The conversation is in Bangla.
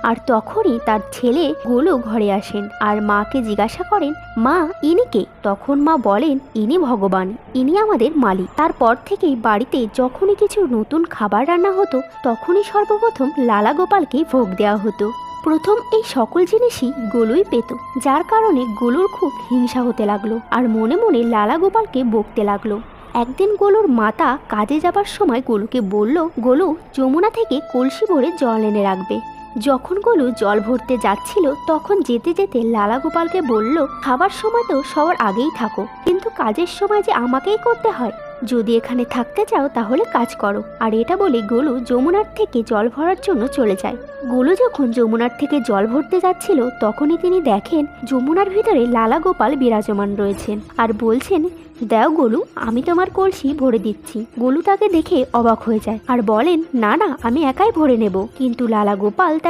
আর তখনই তার ছেলে গোলু ঘরে আসেন আর মাকে জিজ্ঞাসা করেন, মা ইনি কে? তখন মা বলেন, ইনি ভগবান, ইনি আমাদের মালিক। তারপর থেকেই বাড়িতে যখনই কিছু নতুন খাবার রান্না হতো তখনই সর্বপ্রথম লালা গোপালকে ভোগ দেওয়া হতো। প্রথম এই সকল জিনিসই গোলুই পেত, যার কারণে গোলুর খুব হিংসা হতে লাগলো আর মনে মনে লালা গোপালকে বকতে লাগলো। একদিন গোলুর মাতা কাজে যাবার সময় গোলুকে বলল, গোলু যমুনা থেকে কলসি ভরে জল এনে রাখবে। যখন গোলু জল ভরতে যাচ্ছিল তখন যেতে যেতে লালা গোপালকে বলল, খাবার সময় তো সবার আগেই থাকো, কিন্তু কাজের সময় যে আমাকেই করতে হয়। যদি এখানে থাকতে চাও তাহলে কাজ করো। আর এটা বলে গোলু যমুনার থেকে জল ভরার জন্য চলে যায়। গোলু যখন যমুনার থেকে জল ভরতে যাচ্ছিল তখনই তিনি দেখেন যমুনার ভিতরে লালা গোপাল বিরাজমান রয়েছেন আর বলছেন, দাও গোলু, আমি তোমার কলসি ভরে দিচ্ছি। গোলু তাকে দেখে অবাক হয়ে যায় আর বলেন, না না, আমি একাই ভরে নেব। কিন্তু লালা গোপাল তার